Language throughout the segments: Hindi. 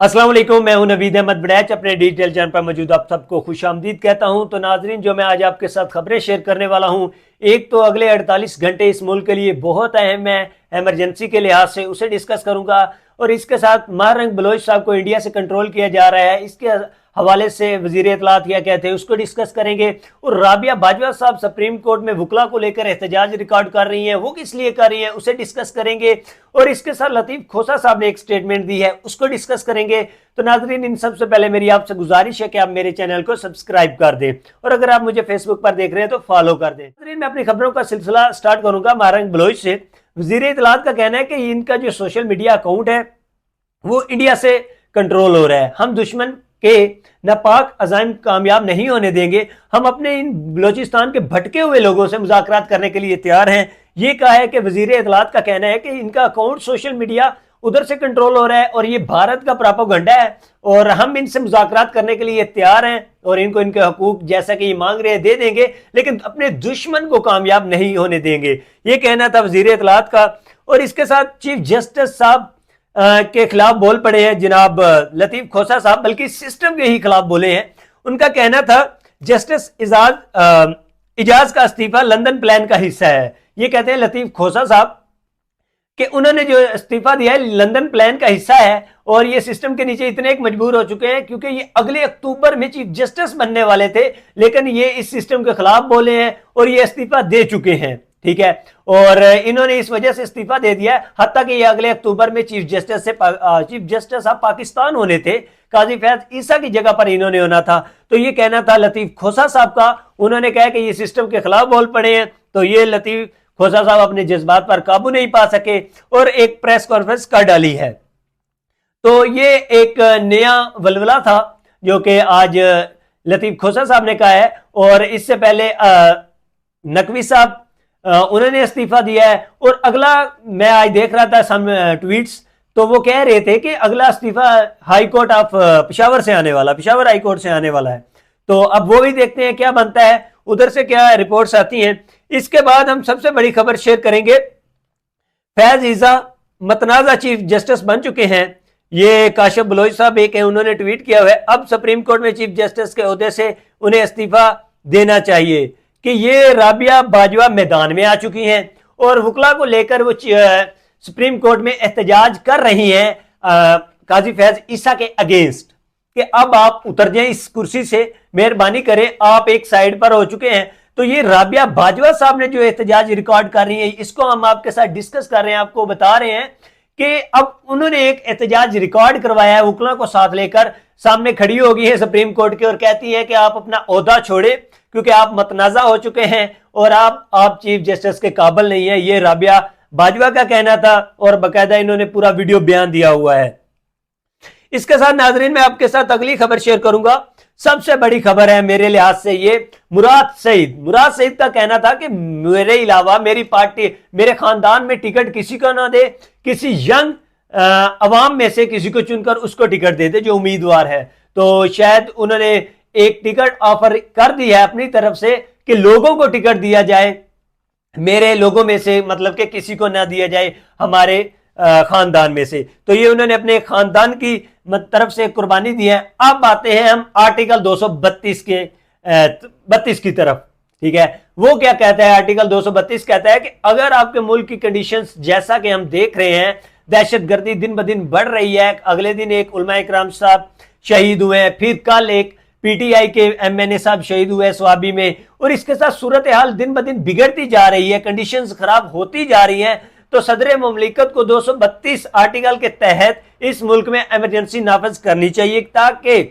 अस्सलाम वालेकुम, मैं हूं नवीद अहमद बड़ैच। अपने डिजिटल चैनल पर मौजूद आप सबको खुशामदीद कहता हूं। तो नाजरीन, जो मैं आज आपके साथ खबरें शेयर करने वाला हूं, एक तो अगले 48 घंटे इस मुल्क के लिए बहुत अहम है एमरजेंसी के लिहाज से, उसे डिस्कस करूंगा। और इसके साथ महारंग बलोच साहब को इंडिया से कंट्रोल किया जा रहा है, इसके हवाले से वजीर इत्तलात क्या कहते हैं उसको डिस्कस करेंगे। और राबिया बाजवा साहब सुप्रीम कोर्ट में वकला को लेकर एहतजाज रिकॉर्ड कर रही हैं, वो किस लिए कर रही हैं उसे डिस्कस करेंगे। और इसके साथ लतीफ खोसा साहब ने एक स्टेटमेंट दी है, उसको डिस्कस करेंगे। तो नाजरीन, इन सबसे पहले मेरी आपसे गुजारिश है कि आप मेरे चैनल को सब्सक्राइब कर दें, और अगर आप मुझे फेसबुक पर देख रहे हैं तो फॉलो कर दें। नाजरीन, मैं अपनी खबरों का सिलसिला स्टार्ट करूंगा महारंग बलोच से। वजीर इत्तलात का कहना है कि इनका जो सोशल मीडिया अकाउंट है वो इंडिया से कंट्रोल हो रहा है। हम दुश्मन के नापाक अज़ाइम कामयाब नहीं होने देंगे। हम अपने इन बलोचिस्तान के भटके हुए लोगों से मुज़ाकरात करने के लिए तैयार हैं। ये कहा है कि वजीर इत्तलात का कहना है कि इनका अकाउंट सोशल मीडिया उधर से कंट्रोल हो रहा है और ये भारत का प्रोपेगेंडा है, और हम इनसे मुज़ाकरात करने के लिए तैयार हैं और इनको इनके हकूक जैसा कि ये मांग रहे हैं दे देंगे, लेकिन अपने दुश्मन को कामयाब नहीं होने देंगे। ये कहना था वजीर इत्तलात का। और इसके साथ चीफ जस्टिस साहब के खिलाफ बोल पड़े हैं जनाब लतीफ खोसा साहब, बल्कि सिस्टम के ही खिलाफ बोले हैं। उनका कहना था जस्टिस इजाज का इस्तीफा लंदन प्लान का हिस्सा है। ये कहते हैं लतीफ खोसा साहब कि उन्होंने जो इस्तीफा दिया है लंदन प्लान का हिस्सा है, और ये सिस्टम के नीचे इतने एक मजबूर हो चुके हैं क्योंकि ये अगले अक्टूबर में चीफ जस्टिस बनने वाले थे, लेकिन ये इस सिस्टम के खिलाफ बोले हैं और ये इस्तीफा दे चुके हैं। ठीक है, और इन्होंने इस वजह से इस्तीफा दे दिया है, हत्ता कि ये अगले अक्टूबर में चीफ जस्टिस ऑफ पाकिस्तान होने थे, काजी फैज ईसा की जगह पर इन्होंने होना था। तो ये कहना था लतीफ खोसा साहब का। उन्होंने कहा कि ये सिस्टम के खिलाफ बोल पड़े हैं, तो ये लतीफ खोसा साहब अपने जज्बात पर काबू नहीं पा सके और एक प्रेस कॉन्फ्रेंस कर डाली है। तो ये एक नया वलवला था जो कि आज लतीफ खोसा साहब ने कहा है। और इससे पहले नकवी साहब उन्होंने इस्तीफा दिया है। और अगला मैं आज देख रहा था सम ट्वीट्स, तो वो कह रहे थे कि अगला इस्तीफा हाई कोर्ट ऑफ पेशावर से आने वाला, पेशावर हाई कोर्ट से आने वाला है। तो अब वो भी देखते हैं क्या बनता है, उधर से क्या रिपोर्ट्स आती हैं। इसके बाद हम सबसे बड़ी खबर शेयर करेंगे। फैज ईसा मतनाजा चीफ जस्टिस बन चुके हैं। ये काशिफ बलोच साहब एक है, उन्होंने ट्वीट किया हुआ है अब सुप्रीम कोर्ट में चीफ जस्टिस के ओहदे से उन्हें इस्तीफा देना चाहिए कि ये राबिया बाजवा मैदान में आ चुकी हैं और वकला को लेकर वो सुप्रीम कोर्ट में एहतजाज कर रही हैं काजी फैज ईसा के अगेंस्ट कि अब आप उतर जाएं इस कुर्सी से, मेहरबानी करें, आप एक साइड पर हो चुके हैं। तो ये राबिया बाजवा साहब ने जो एहतजाज रिकॉर्ड कर रही है, इसको हम आपके साथ डिस्कस कर रहे हैं, आपको बता रहे हैं कि अब उन्होंने एक एहतजाज रिकॉर्ड करवाया है, वकला को साथ लेकर सामने खड़ी हो गई है सुप्रीम कोर्ट के और कहती है कि आप अपना ओहदा छोड़े क्योंकि आप मतनाजा हो चुके हैं और आप चीफ जस्टिस के काबिल नहीं है। ये राबिया बाजवा का कहना था और बाकायदा इन्होंने पूरा वीडियो बयान दिया हुआ है। इसके साथ नाजरीन मैं आपके साथ अगली खबर शेयर करूंगा। सबसे बड़ी खबर है मेरे लिहाज से ये मुराद सईद का कहना था कि मेरे अलावा मेरी पार्टी मेरे खानदान में टिकट किसी को ना दे, किसी यंग अवाम में से किसी को चुनकर उसको टिकट दे दे जो उम्मीदवार है। तो शायद उन्होंने एक टिकट ऑफर कर दी है अपनी तरफ से कि लोगों को टिकट दिया जाए, मेरे लोगों में से, मतलब कि किसी को ना दिया जाए हमारे खानदान में से। तो ये उन्होंने अपने खानदान की तरफ से कुर्बानी दी है। अब आते हैं हम आर्टिकल 232 के 32 की तरफ। ठीक है, वो क्या कहता है? आर्टिकल 232 कहता है कि अगर आपके मुल्क की कंडीशंस जैसा कि हम देख रहे हैं, दहशतगर्दी दिन ब दिन बढ़ रही है, अगले दिन एक उलमा इकराम साहब शहीद हुए, फिर कल एक पीटीआई के एमएनए साहब शहीद हुए स्वाबी में, और इसके साथ सूरत हाल दिन ब दिन बिगड़ती जा रही है, कंडीशंस खराब होती जा रही हैं। तो सदर मुमलिकत को 232 आर्टिकल के तहत इस मुल्क में इमरजेंसी नाफज करनी चाहिए ताकि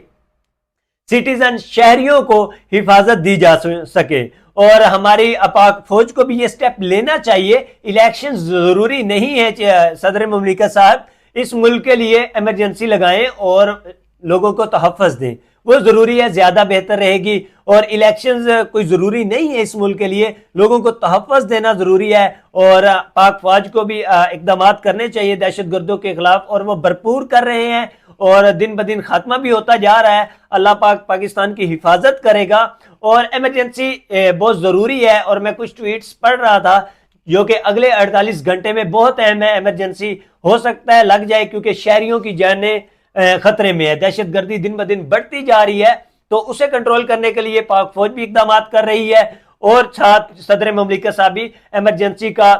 सिटीजन शहरियों को हिफाजत दी जा सके, और हमारी अपाक फौज को भी ये स्टेप लेना चाहिए। इलेक्शन जरूरी नहीं है सदर मुमलिकत साहब, इस मुल्क के लिए इमरजेंसी लगाएं और लोगों को तहफ़्फ़ुज़ दें, वो जरूरी है, ज्यादा बेहतर रहेगी। और इलेक्शंस कोई जरूरी नहीं है इस मुल्क के लिए, लोगों को तहफ़्फ़ुज़ देना जरूरी है। और पाक फौज को भी इक़दाम करने चाहिए दहशतगर्दों के खिलाफ, और वो भरपूर कर रहे हैं और दिन ब दिन खात्मा भी होता जा रहा है। अल्लाह पाक पाकिस्तान की हिफाजत करेगा और इमरजेंसी बहुत जरूरी है। और मैं कुछ ट्वीट्स पढ़ रहा था जो कि अगले 48 घंटे में बहुत अहम है, इमरजेंसी हो सकता है लग जाए, क्योंकि शहरियों की जानें खतरे में है। दहशत गर्दी दिन ब दिन बढ़ती जा रही है, तो उसे कंट्रोल करने के लिए पाक फौज भी इकदाम कर रही है और साथ सदर ममलिकत साहब भी इमरजेंसी का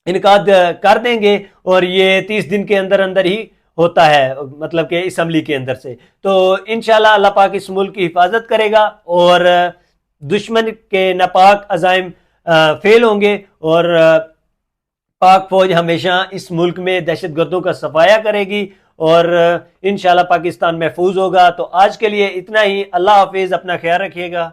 इनकाद कर देंगे और ये 30 दिन के अंदर अंदर ही होता है, मतलब कि असम्बली के अंदर से। तो इंशाल्लाह अल्लाह पाक इस मुल्क की हिफाजत करेगा और दुश्मन के नापाक अजाइम फेल होंगे और पाक फौज हमेशा इस मुल्क में दहशत गर्दों का सफाया करेगी और इंशाल्लाह पाकिस्तान महफूज होगा। तो आज के लिए इतना ही। अल्लाह हाफिज, अपना ख्याल रखिएगा।